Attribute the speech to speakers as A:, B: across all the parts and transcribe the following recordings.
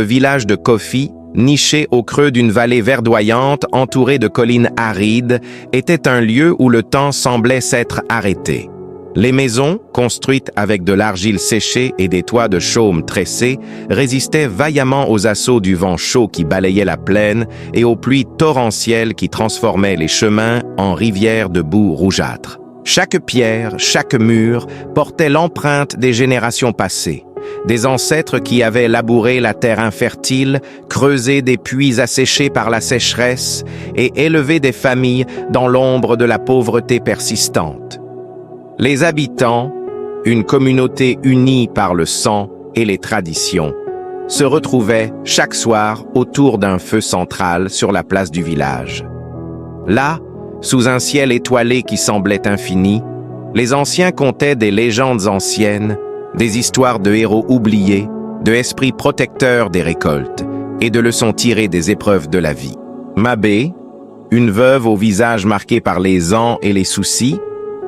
A: Le village de Kofi, niché au creux d'une vallée verdoyante entourée de collines arides, était un lieu où le temps semblait s'être arrêté. Les maisons, construites avec de l'argile séchée et des toits de chaume tressés, résistaient vaillamment aux assauts du vent chaud qui balayait la plaine et aux pluies torrentielles qui transformaient les chemins en rivières de boue rougeâtre. Chaque pierre, chaque mur portait l'empreinte des générations passées, des ancêtres qui avaient labouré la terre infertile, creusé des puits asséchés par la sécheresse et élevé des familles dans l'ombre de la pauvreté persistante. Les habitants, une communauté unie par le sang et les traditions, se retrouvaient chaque soir autour d'un feu central sur la place du village. Là, sous un ciel étoilé qui semblait infini, les anciens contaient des légendes anciennes, des histoires de héros oubliés, de esprits protecteurs des récoltes et de leçons tirées des épreuves de la vie. Mabé, une veuve au visage marqué par les ans et les soucis,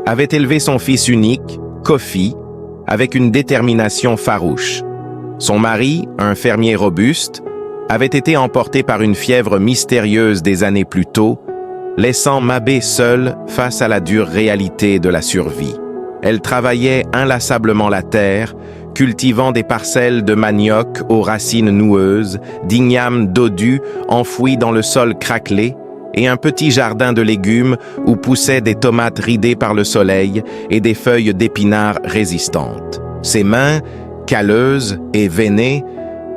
A: avait élevé son fils unique, Kofi, avec une détermination farouche. Son mari, un fermier robuste, avait été emporté par une fièvre mystérieuse des années plus tôt, laissant Mabé seule face à la dure réalité de la survie. Elle travaillait inlassablement la terre, cultivant des parcelles de manioc aux racines noueuses, d'ignames dodus enfouis dans le sol craquelé, et un petit jardin de légumes où poussaient des tomates ridées par le soleil et des feuilles d'épinards résistantes. Ses mains, calleuses et veinées,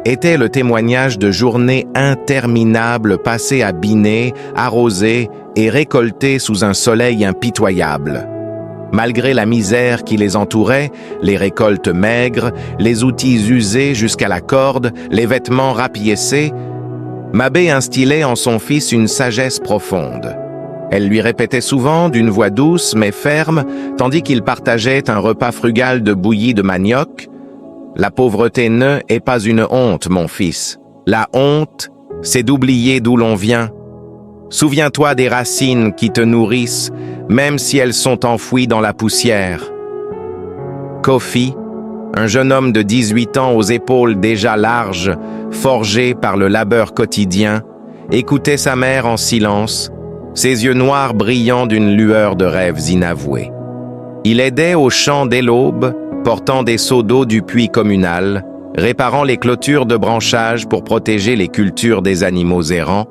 A: étaient le témoignage de journées interminables passées à biner, arroser et récolter sous un soleil impitoyable. Malgré la misère qui les entourait, les récoltes maigres, les outils usés jusqu'à la corde, les vêtements rapiécés, Mabé instillait en son fils une sagesse profonde. Elle lui répétait souvent d'une voix douce mais ferme, tandis qu'il partageait un repas frugal de bouillie de manioc. « La pauvreté n'est pas une honte, mon fils. La honte, c'est d'oublier d'où l'on vient. Souviens-toi des racines qui te nourrissent, même si elles sont enfouies dans la poussière. » Kofi, un jeune homme de 18 ans aux épaules déjà larges, forgé par le labeur quotidien, écoutait sa mère en silence, ses yeux noirs brillant d'une lueur de rêves inavoués. Il aidait au champ dès l'aube, portant des seaux d'eau du puits communal, réparant les clôtures de branchage pour protéger les cultures des animaux errants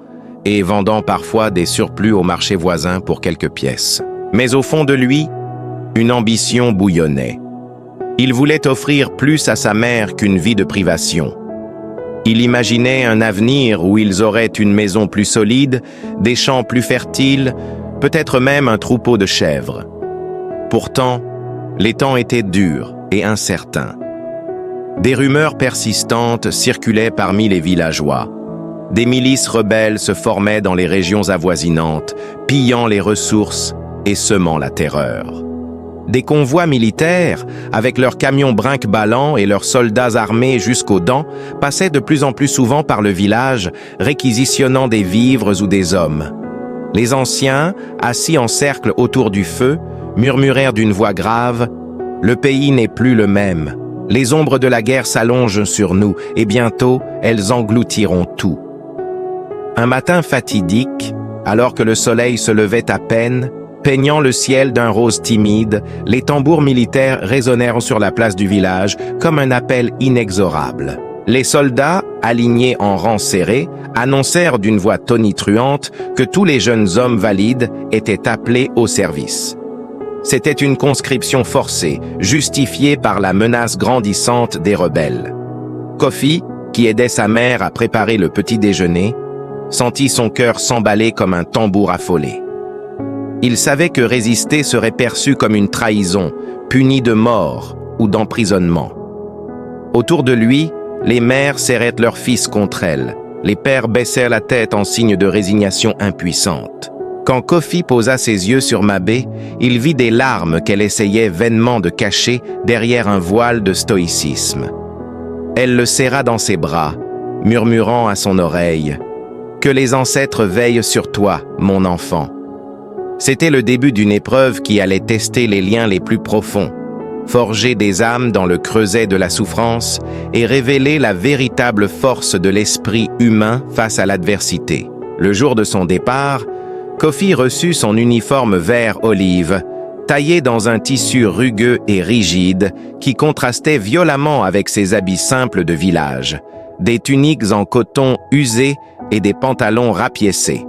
A: et vendant parfois des surplus au marché voisin pour quelques pièces. Mais au fond de lui, une ambition bouillonnait. Il voulait offrir plus à sa mère qu'une vie de privation. Il imaginait un avenir où ils auraient une maison plus solide, des champs plus fertiles, peut-être même un troupeau de chèvres. Pourtant, les temps étaient durs et incertains. Des rumeurs persistantes circulaient parmi les villageois. Des milices rebelles se formaient dans les régions avoisinantes, pillant les ressources et semant la terreur. Des convois militaires, avec leurs camions brinque-ballants et leurs soldats armés jusqu'aux dents, passaient de plus en plus souvent par le village, réquisitionnant des vivres ou des hommes. Les anciens, assis en cercle autour du feu, murmurèrent d'une voix grave « Le pays n'est plus le même. Les ombres de la guerre s'allongent sur nous, et bientôt, elles engloutiront tout. » Un matin fatidique, alors que le soleil se levait à peine, peignant le ciel d'un rose timide, les tambours militaires résonnèrent sur la place du village comme un appel inexorable. Les soldats, alignés en rangs serrés, annoncèrent d'une voix tonitruante que tous les jeunes hommes valides étaient appelés au service. C'était une conscription forcée, justifiée par la menace grandissante des rebelles. Kofi, qui aidait sa mère à préparer le petit déjeuner, sentit son cœur s'emballer comme un tambour affolé. Il savait que résister serait perçu comme une trahison, puni de mort ou d'emprisonnement. Autour de lui, les mères serraient leurs fils contre elles, les pères baissèrent la tête en signe de résignation impuissante. Quand Kofi posa ses yeux sur Mabé, il vit des larmes qu'elle essayait vainement de cacher derrière un voile de stoïcisme. Elle le serra dans ses bras, murmurant à son oreille « Que les ancêtres veillent sur toi, mon enfant. » C'était le début d'une épreuve qui allait tester les liens les plus profonds. forger des âmes dans le creuset de la souffrance et révéler la véritable force de l'esprit humain face à l'adversité. Le jour de son départ, Kofi reçut son uniforme vert olive, taillé dans un tissu rugueux et rigide qui contrastait violemment avec ses habits simples de village, des tuniques en coton usées et des pantalons rapiécés.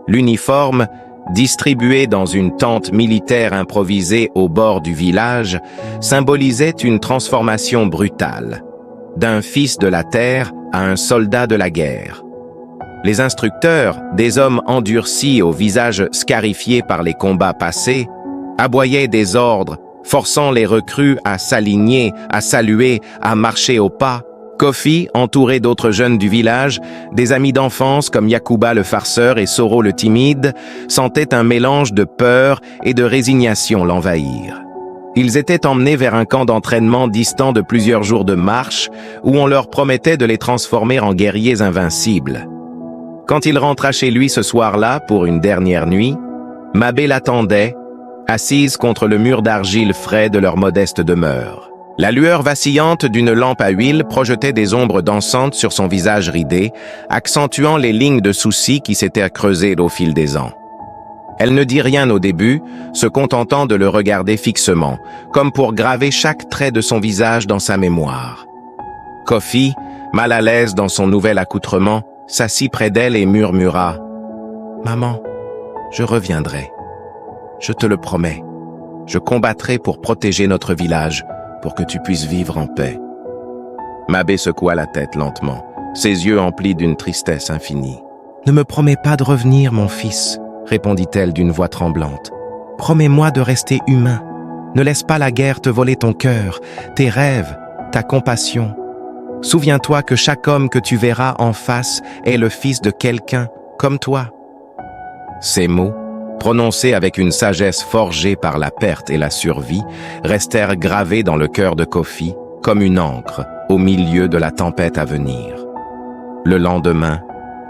A: L'uniforme, distribué dans une tente militaire improvisée au bord du village, symbolisait une transformation brutale, d'un fils de la terre à un soldat de la guerre. Les instructeurs, des hommes endurcis au visage scarifié par les combats passés, aboyaient des ordres, forçant les recrues à s'aligner, à saluer, à marcher au pas. Kofi, entouré d'autres jeunes du village, des amis d'enfance comme Yakuba le farceur et Soro le timide, sentait un mélange de peur et de résignation l'envahir. Ils étaient emmenés vers un camp d'entraînement distant de plusieurs jours de marche, où on leur promettait de les transformer en guerriers invincibles. Quand il rentra chez lui ce soir-là pour une dernière nuit, Mabé l'attendait, assise contre le mur d'argile frais de leur modeste demeure. La lueur vacillante d'une lampe à huile projetait des ombres dansantes sur son visage ridé, accentuant les lignes de soucis qui s'étaient creusées au fil des ans. Elle ne dit rien au début, se contentant de le regarder fixement, comme pour graver chaque trait de son visage dans sa mémoire. Kofi, mal à l'aise dans son nouvel accoutrement, s'assit près d'elle et murmura « Maman, je reviendrai. Je te le promets. Je combattrai pour protéger notre village, pour que tu puisses vivre en paix. » Mabé secoua la tête lentement, ses yeux emplis d'une tristesse infinie. « Ne me promets pas de revenir, mon fils, » répondit-elle d'une voix tremblante. « Promets-moi de rester humain. Ne laisse pas la guerre te voler ton cœur, tes rêves, ta compassion. Souviens-toi que chaque homme que tu verras en face est le fils de quelqu'un comme toi. » Ces mots, prononcés avec une sagesse forgée par la perte et la survie, restèrent gravés dans le cœur de Kofi, comme une encre, au milieu de la tempête à venir. Le lendemain,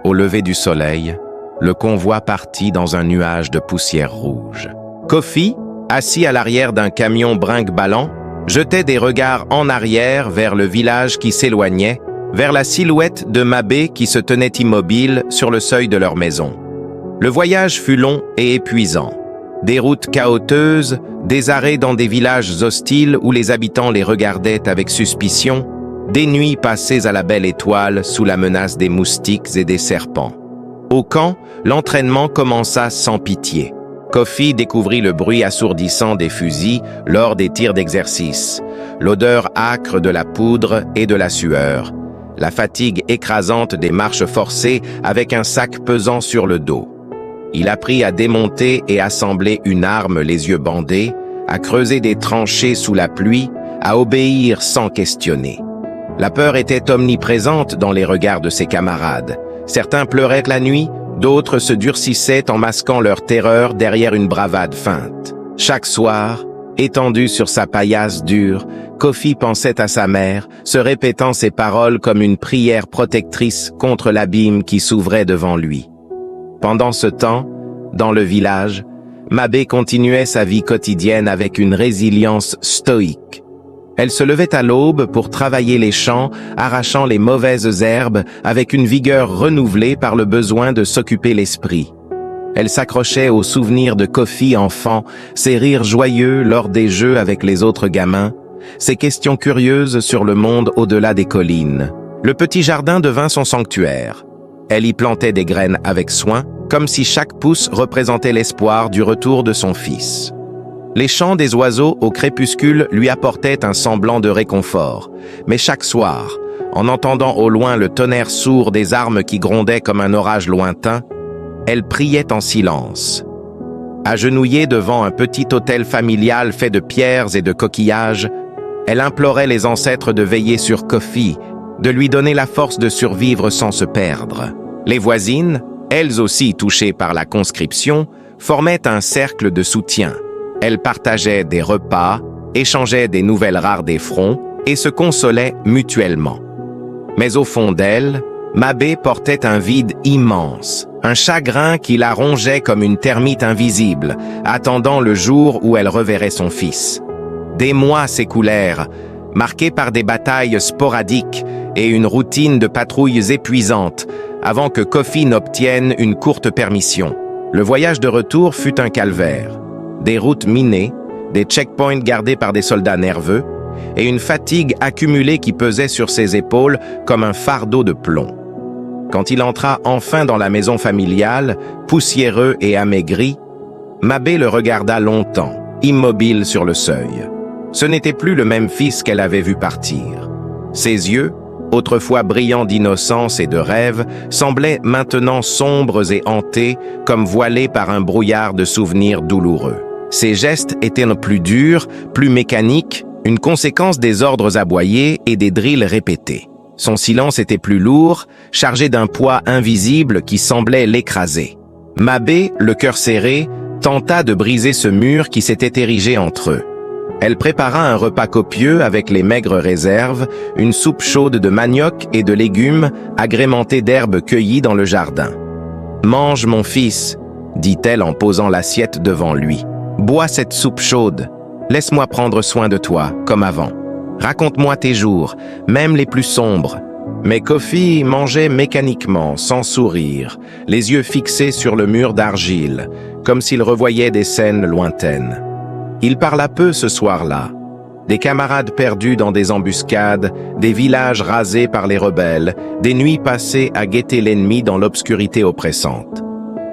A: au lever du soleil, le convoi partit dans un nuage de poussière rouge. Kofi, assis à l'arrière d'un camion brinque-ballant, jetait des regards en arrière vers le village qui s'éloignait, vers la silhouette de Mabé qui se tenait immobile sur le seuil de leur maison. Le voyage fut long et épuisant. Des routes chaotiques, des arrêts dans des villages hostiles où les habitants les regardaient avec suspicion, des nuits passées à la belle étoile sous la menace des moustiques et des serpents. Au camp, l'entraînement commença sans pitié. Kofi découvrit le bruit assourdissant des fusils lors des tirs d'exercice, l'odeur âcre de la poudre et de la sueur, la fatigue écrasante des marches forcées avec un sac pesant sur le dos. Il apprit à démonter et assembler une arme les yeux bandés, à creuser des tranchées sous la pluie, à obéir sans questionner. La peur était omniprésente dans les regards de ses camarades. Certains pleuraient la nuit, d'autres se durcissaient en masquant leur terreur derrière une bravade feinte. Chaque soir, étendu sur sa paillasse dure, Kofi pensait à sa mère, se répétant ses paroles comme une prière protectrice contre l'abîme qui s'ouvrait devant lui. Pendant ce temps, dans le village, Mabé continuait sa vie quotidienne avec une résilience stoïque. Elle se levait à l'aube pour travailler les champs, arrachant les mauvaises herbes avec une vigueur renouvelée par le besoin de s'occuper l'esprit. Elle s'accrochait aux souvenirs de Kofi enfant, ses rires joyeux lors des jeux avec les autres gamins, ses questions curieuses sur le monde au-delà des collines. Le petit jardin devint son sanctuaire. Elle y plantait des graines avec soin, comme si chaque pouce représentait l'espoir du retour de son fils. Les chants des oiseaux au crépuscule lui apportaient un semblant de réconfort, mais chaque soir, en entendant au loin le tonnerre sourd des armes qui grondaient comme un orage lointain, elle priait en silence. Agenouillée devant un petit autel familial fait de pierres et de coquillages, elle implorait les ancêtres de veiller sur Kofi, de lui donner la force de survivre sans se perdre. Les voisines, elles aussi touchées par la conscription, formaient un cercle de soutien. Elles partageaient des repas, échangeaient des nouvelles rares des fronts et se consolaient mutuellement. Mais au fond d'elle, Mabé portait un vide immense, un chagrin qui la rongeait comme une termite invisible, attendant le jour où elle reverrait son fils. Des mois s'écoulèrent, marqués par des batailles sporadiques et une routine de patrouilles épuisantes, avant que Kofi n'obtienne une courte permission. Le voyage de retour fut un calvaire. Des routes minées, des checkpoints gardés par des soldats nerveux, et une fatigue accumulée qui pesait sur ses épaules comme un fardeau de plomb. Quand il entra enfin dans la maison familiale, poussiéreux et amaigri, Mabé le regarda longtemps, immobile sur le seuil. Ce n'était plus le même fils qu'elle avait vu partir. Ses yeux, autrefois brillants d'innocence et de rêve, semblaient maintenant sombres et hantés, comme voilés par un brouillard de souvenirs douloureux. Ses gestes étaient plus durs, plus mécaniques, une conséquence des ordres aboyés et des drills répétés. Son silence était plus lourd, chargé d'un poids invisible qui semblait l'écraser. Mabé, le cœur serré, tenta de briser ce mur qui s'était érigé entre eux. Elle prépara un repas copieux avec les maigres réserves, une soupe chaude de manioc et de légumes agrémentée d'herbes cueillies dans le jardin. « Mange, mon fils, » dit-elle en posant l'assiette devant lui. « Bois cette soupe chaude. Laisse-moi prendre soin de toi, comme avant. Raconte-moi tes jours, même les plus sombres. » Mais Kofi mangeait mécaniquement, sans sourire, les yeux fixés sur le mur d'argile, comme s'il revoyait des scènes lointaines. Il parla peu ce soir-là. Des camarades perdus dans des embuscades, des villages rasés par les rebelles, des nuits passées à guetter l'ennemi dans l'obscurité oppressante.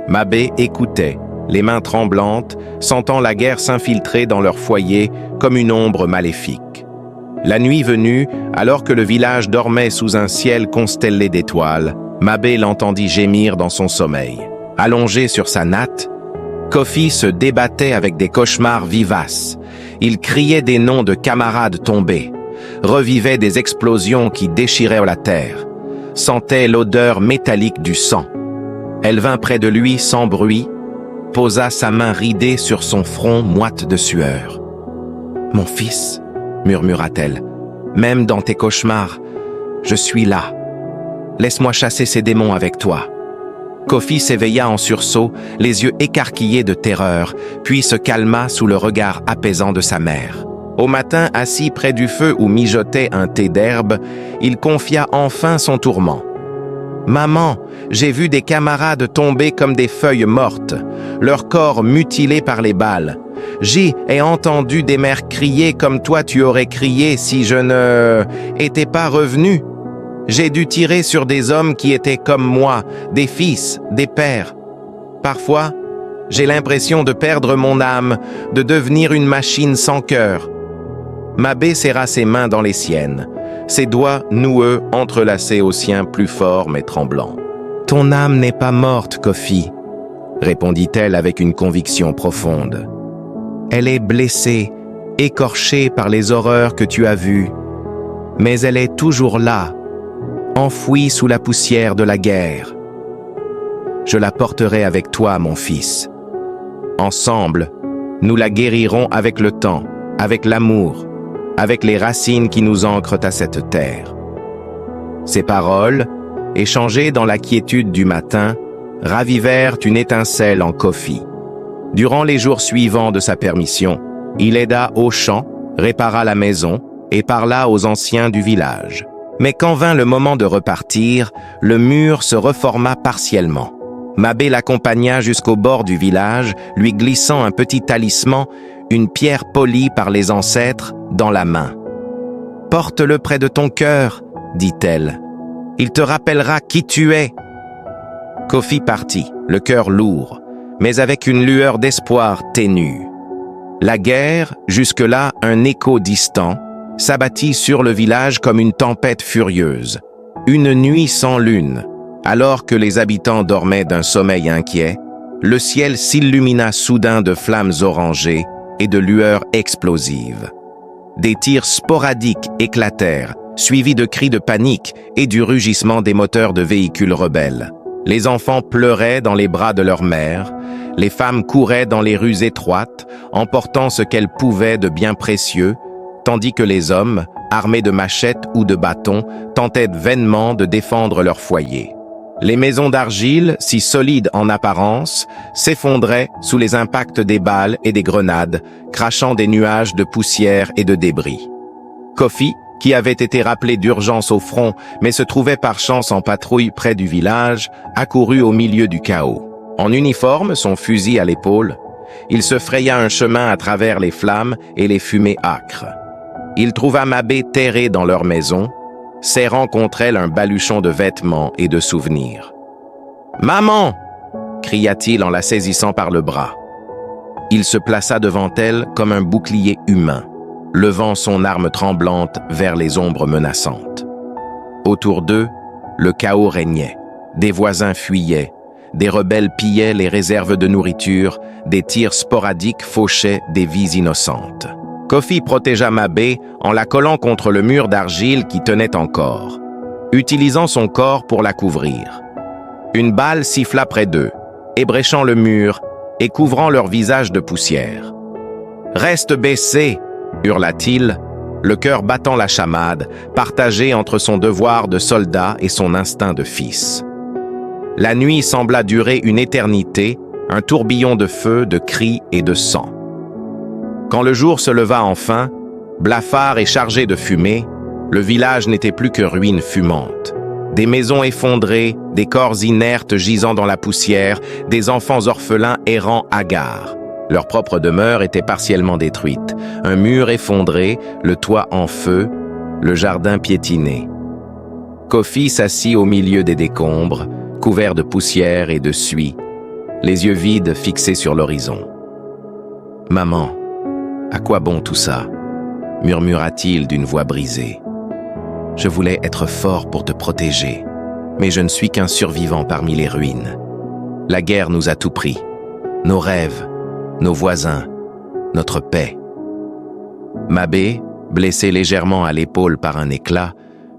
A: Mabé écoutait, les mains tremblantes, sentant la guerre s'infiltrer dans leur foyer comme une ombre maléfique. La nuit venue, alors que le village dormait sous un ciel constellé d'étoiles, Mabé l'entendit gémir dans son sommeil. Allongé sur sa natte, Kofi se débattait avec des cauchemars vivaces. Il criait des noms de camarades tombés, revivait des explosions qui déchiraient la terre, sentait l'odeur métallique du sang. Elle vint près de lui sans bruit, posa sa main ridée sur son front moite de sueur. « Mon fils, » murmura-t-elle, « même dans tes cauchemars, je suis là. Laisse-moi chasser ces démons avec toi. » Kofi s'éveilla en sursaut, les yeux écarquillés de terreur, puis se calma sous le regard apaisant de sa mère. Au matin, assis près du feu où mijotait un thé d'herbe, il confia enfin son tourment. « Maman, j'ai vu des camarades tomber comme des feuilles mortes, leur corps mutilé par les balles. J'ai entendu des mères crier comme toi tu aurais crié si je ne étais pas revenu. J'ai dû tirer sur des hommes qui étaient comme moi, des fils, des pères. Parfois, j'ai l'impression de perdre mon âme, de devenir une machine sans cœur. » Mabé serra ses mains dans les siennes, ses doigts noueux entrelacés aux siens plus forts mais tremblants. « Ton âme n'est pas morte, Kofi, » répondit-elle avec une conviction profonde. « Elle est blessée, écorchée par les horreurs que tu as vues, mais elle est toujours là, enfouie sous la poussière de la guerre. Je la porterai avec toi, mon fils. Ensemble, nous la guérirons avec le temps, avec l'amour, avec les racines qui nous ancrent à cette terre. » Ces paroles, échangées dans la quiétude du matin, ravivèrent une étincelle en Kofi. Durant les jours suivants de sa permission, il aida au champ, répara la maison et parla aux anciens du village. Mais quand vint le moment de repartir, le mur se reforma partiellement. Mabé l'accompagna jusqu'au bord du village, lui glissant un petit talisman, une pierre polie par les ancêtres, dans la main. « Porte-le près de ton cœur, » dit-elle. « Il te rappellera qui tu es. » Kofi partit, le cœur lourd, mais avec une lueur d'espoir ténue. La guerre, jusque-là un écho distant, s'abattit sur le village comme une tempête furieuse. Une nuit sans lune, alors que les habitants dormaient d'un sommeil inquiet, le ciel s'illumina soudain de flammes orangées et de lueurs explosives. Des tirs sporadiques éclatèrent, suivis de cris de panique et du rugissement des moteurs de véhicules rebelles. Les enfants pleuraient dans les bras de leur mère, les femmes couraient dans les rues étroites, emportant ce qu'elles pouvaient de bien précieux, tandis que les hommes, armés de machettes ou de bâtons, tentaient vainement de défendre leur foyer. Les maisons d'argile, si solides en apparence, s'effondraient sous les impacts des balles et des grenades, crachant des nuages de poussière et de débris. Kofi, qui avait été rappelé d'urgence au front, mais se trouvait par chance en patrouille près du village, accourut au milieu du chaos. En uniforme, son fusil à l'épaule, il se fraya un chemin à travers les flammes et les fumées âcres. Il trouva Mabé terrée dans leur maison, serrant contre elle un baluchon de vêtements et de souvenirs. « Maman !» cria-t-il en la saisissant par le bras. Il se plaça devant elle comme un bouclier humain, levant son arme tremblante vers les ombres menaçantes. Autour d'eux, le chaos régnait. Des voisins fuyaient, des rebelles pillaient les réserves de nourriture, des tirs sporadiques fauchaient des vies innocentes. Kofi protégea Mabé en la collant contre le mur d'argile qui tenait encore, utilisant son corps pour la couvrir. Une balle siffla près d'eux, ébréchant le mur et couvrant leur visage de poussière. « Reste baissé !» hurla-t-il, le cœur battant la chamade, partagé entre son devoir de soldat et son instinct de fils. La nuit sembla durer une éternité, un tourbillon de feu, de cris et de sang. Quand le jour se leva enfin, blafard et chargé de fumée, le village n'était plus que ruines fumantes. Des maisons effondrées, des corps inertes gisant dans la poussière, des enfants orphelins errant hagards. Leur propre demeure était partiellement détruite, un mur effondré, le toit en feu, le jardin piétiné. Kofi s'assit au milieu des décombres, couvert de poussière et de suie, les yeux vides fixés sur l'horizon. « Maman, à quoi bon tout ça ?» murmura-t-il d'une voix brisée. « Je voulais être fort pour te protéger, mais je ne suis qu'un survivant parmi les ruines. La guerre nous a tout pris, nos rêves, nos voisins, notre paix. » Mabé, blessé légèrement à l'épaule par un éclat,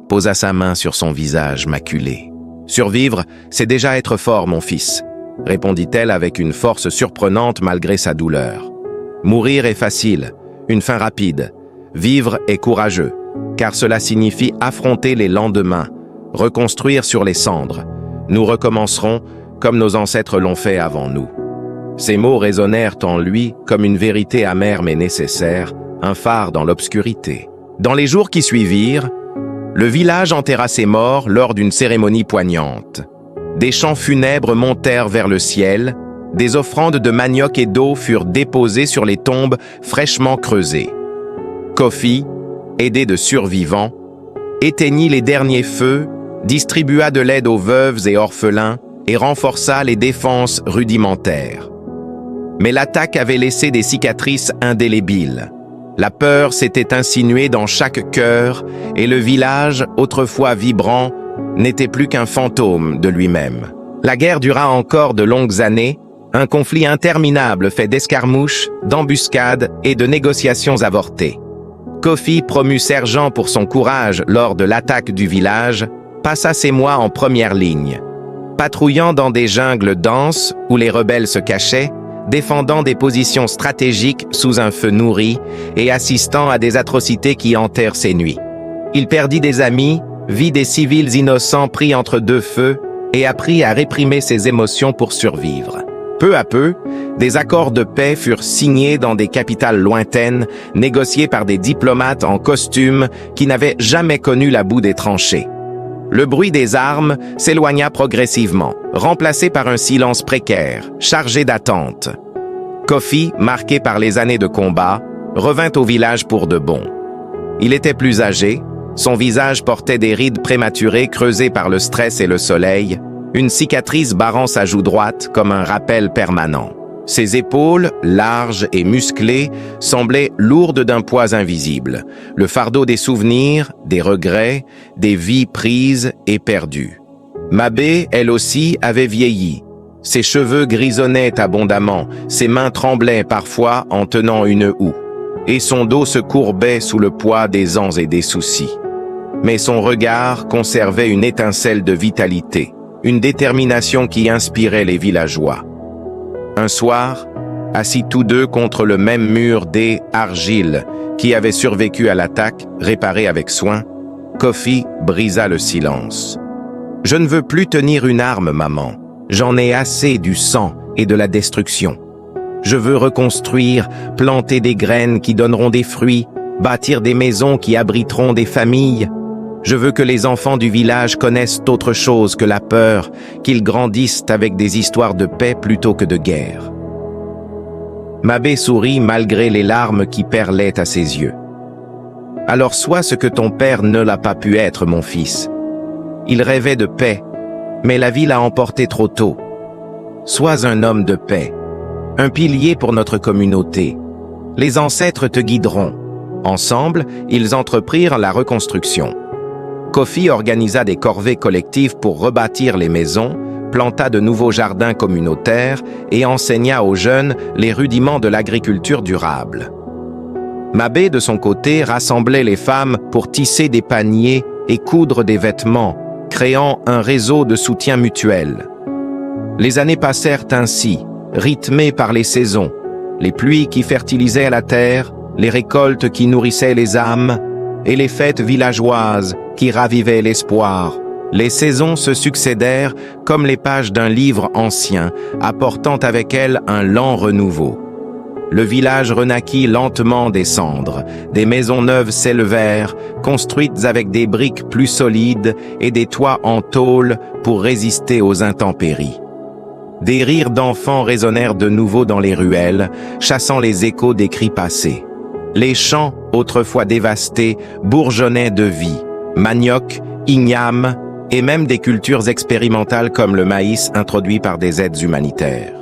A: posa sa main sur son visage maculé. « Survivre, c'est déjà être fort, mon fils, » répondit-elle avec une force surprenante malgré sa douleur. « Mourir est facile, une fin rapide. Vivre est courageux, car cela signifie affronter les lendemains, reconstruire sur les cendres. Nous recommencerons comme nos ancêtres l'ont fait avant nous. » Ces mots résonnèrent en lui comme une vérité amère mais nécessaire, un phare dans l'obscurité. Dans les jours qui suivirent, le village enterra ses morts lors d'une cérémonie poignante. Des chants funèbres montèrent vers le ciel, des offrandes de manioc et d'eau furent déposées sur les tombes fraîchement creusées. Kofi, aidé de survivants, éteignit les derniers feux, distribua de l'aide aux veuves et orphelins et renforça les défenses rudimentaires. Mais l'attaque avait laissé des cicatrices indélébiles. La peur s'était insinuée dans chaque cœur et le village, autrefois vibrant, n'était plus qu'un fantôme de lui-même. La guerre dura encore de longues années, un conflit interminable fait d'escarmouches, d'embuscades et de négociations avortées. Kofi, promu sergent pour son courage lors de l'attaque du village, passa ses mois en première ligne, patrouillant dans des jungles denses où les rebelles se cachaient, défendant des positions stratégiques sous un feu nourri et assistant à des atrocités qui hantèrent ses nuits. Il perdit des amis, vit des civils innocents pris entre deux feux et apprit à réprimer ses émotions pour survivre. Peu à peu, des accords de paix furent signés dans des capitales lointaines, négociés par des diplomates en costume qui n'avaient jamais connu la boue des tranchées. Le bruit des armes s'éloigna progressivement, remplacé par un silence précaire, chargé d'attente. Kofi, marqué par les années de combat, revint au village pour de bon. Il était plus âgé, son visage portait des rides prématurées creusées par le stress et le soleil, une cicatrice barrant sa joue droite comme un rappel permanent. Ses épaules, larges et musclées, semblaient lourdes d'un poids invisible, le fardeau des souvenirs, des regrets, des vies prises et perdues. Mabé, elle aussi, avait vieilli. Ses cheveux grisonnaient abondamment, ses mains tremblaient parfois en tenant une houe, et son dos se courbait sous le poids des ans et des soucis. Mais son regard conservait une étincelle de vitalité, une détermination qui inspirait les villageois. Un soir, assis tous deux contre le même mur d'argile qui avait survécu à l'attaque, réparé avec soin, Kofi brisa le silence. Je ne veux plus tenir une arme, maman. J'en ai assez du sang et de la destruction. Je veux reconstruire, planter des graines qui donneront des fruits, bâtir des maisons qui abriteront des familles. Je veux que les enfants du village connaissent autre chose que la peur, qu'ils grandissent avec des histoires de paix plutôt que de guerre. Mabé sourit malgré les larmes qui perlaient à ses yeux. Alors sois ce que ton père ne l'a pas pu être, mon fils. Il rêvait de paix, mais la vie l'a emporté trop tôt. Sois un homme de paix, un pilier pour notre communauté. Les ancêtres te guideront. Ensemble, ils entreprirent la reconstruction. Kofi organisa des corvées collectives pour rebâtir les maisons, planta de nouveaux jardins communautaires et enseigna aux jeunes les rudiments de l'agriculture durable. Mabé, de son côté, rassemblait les femmes pour tisser des paniers et coudre des vêtements, créant un réseau de soutien mutuel. Les années passèrent ainsi, rythmées par les saisons, les pluies qui fertilisaient la terre, les récoltes qui nourrissaient les âmes, et les fêtes villageoises qui ravivaient l'espoir. Les saisons se succédèrent comme les pages d'un livre ancien, apportant avec elles un lent renouveau. Le village renaquit lentement des cendres, des maisons neuves s'élevèrent, construites avec des briques plus solides et des toits en tôle pour résister aux intempéries. Des rires d'enfants résonnèrent de nouveau dans les ruelles, chassant les échos des cris passés. Les champs, autrefois dévastés, bourgeonnaient de vie. Manioc, igname et même des cultures expérimentales comme le maïs introduit par des aides humanitaires.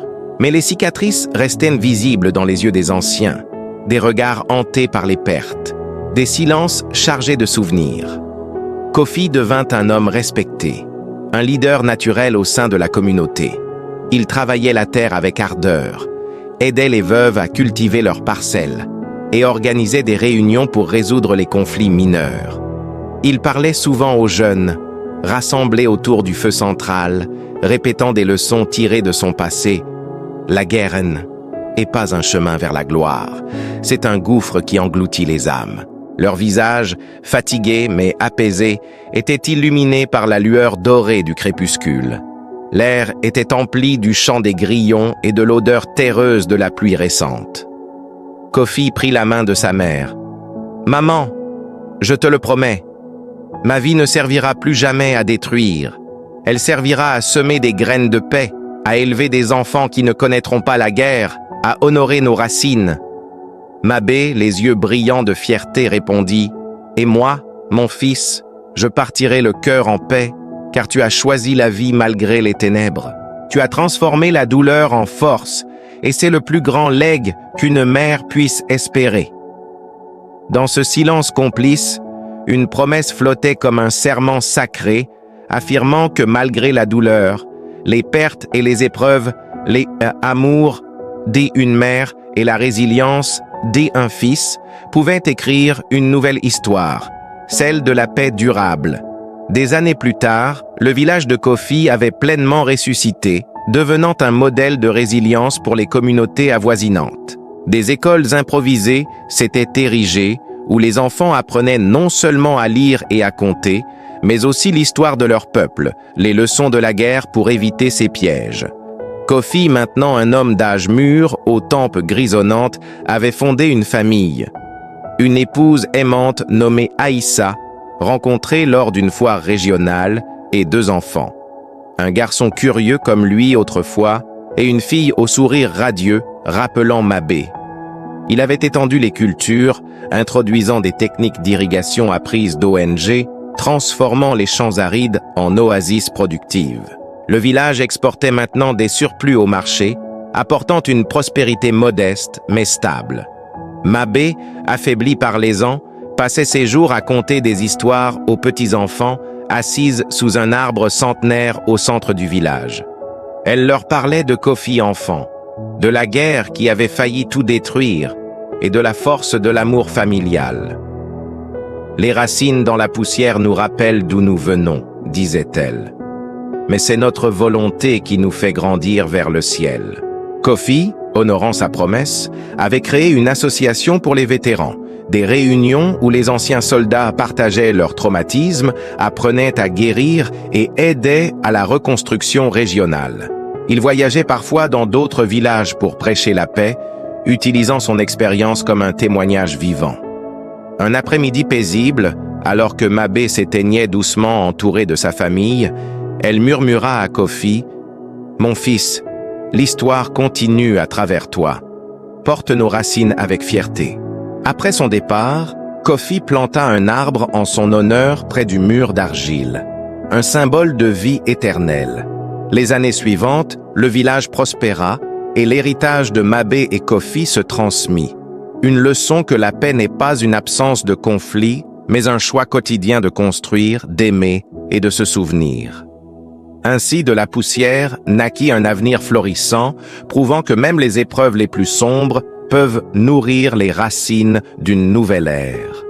A: Mais les cicatrices restaient visibles dans les yeux des anciens, des regards hantés par les pertes, des silences chargés de souvenirs. Kofi devint un homme respecté, un leader naturel au sein de la communauté. Il travaillait la terre avec ardeur, aidait les veuves à cultiver leurs parcelles et organisait des réunions pour résoudre les conflits mineurs. Il parlait souvent aux jeunes, rassemblés autour du feu central, répétant des leçons tirées de son passé. La guerre n'est pas un chemin vers la gloire, c'est un gouffre qui engloutit les âmes. Leurs visages, fatigués mais apaisés, étaient illuminés par la lueur dorée du crépuscule. L'air était empli du chant des grillons et de l'odeur terreuse de la pluie récente. Kofi prit la main de sa mère. « Maman, je te le promets, ma vie ne servira plus jamais à détruire. Elle servira à semer des graines de paix, à élever des enfants qui ne connaîtront pas la guerre, à honorer nos racines. » Mabé, les yeux brillants de fierté, répondit « Et moi, mon fils, je partirai le cœur en paix, car tu as choisi la vie malgré les ténèbres. Tu as transformé la douleur en force, et c'est le plus grand legs qu'une mère puisse espérer. » Dans ce silence complice, une promesse flottait comme un serment sacré, affirmant que malgré la douleur, les pertes et les épreuves, les amours dès une mère et la résilience dès un fils pouvaient écrire une nouvelle histoire, celle de la paix durable. Des années plus tard, le village de Kofi avait pleinement ressuscité, devenant un modèle de résilience pour les communautés avoisinantes. Des écoles improvisées s'étaient érigées, où les enfants apprenaient non seulement à lire et à compter, mais aussi l'histoire de leur peuple, les leçons de la guerre pour éviter ses pièges. Kofi, maintenant un homme d'âge mûr, aux tempes grisonnantes, avait fondé une famille. Une épouse aimante nommée Aïssa, rencontrée lors d'une foire régionale, et 2 enfants. Un garçon curieux comme lui autrefois, et une fille au sourire radieux, rappelant Mabé. Il avait étendu les cultures, introduisant des techniques d'irrigation apprises d'ONG, transformant les champs arides en oasis productives. Le village exportait maintenant des surplus au marché, apportant une prospérité modeste mais stable. Mabé, affaibli par les ans, passait ses jours à conter des histoires aux petits-enfants, assises sous un arbre centenaire au centre du village. Elle leur parlait de Kofi enfant, de la guerre qui avait failli tout détruire et de la force de l'amour familial. « Les racines dans la poussière nous rappellent d'où nous venons, » disait-elle. « Mais c'est notre volonté qui nous fait grandir vers le ciel. » Kofi, honorant sa promesse, avait créé une association pour les vétérans, des réunions où les anciens soldats partageaient leurs traumatismes, apprenaient à guérir et aidaient à la reconstruction régionale. Il voyageait parfois dans d'autres villages pour prêcher la paix, utilisant son expérience comme un témoignage vivant. Un après-midi paisible, alors que Mabé s'éteignait doucement entouré de sa famille, elle murmura à Kofi, « Mon fils, l'histoire continue à travers toi. Porte nos racines avec fierté. » Après son départ, Kofi planta un arbre en son honneur près du mur d'argile, un symbole de vie éternelle. Les années suivantes, le village prospéra et l'héritage de Mabé et Kofi se transmit. Une leçon que la paix n'est pas une absence de conflit, mais un choix quotidien de construire, d'aimer et de se souvenir. Ainsi, de la poussière naquit un avenir florissant, prouvant que même les épreuves les plus sombres peuvent nourrir les racines d'une nouvelle ère.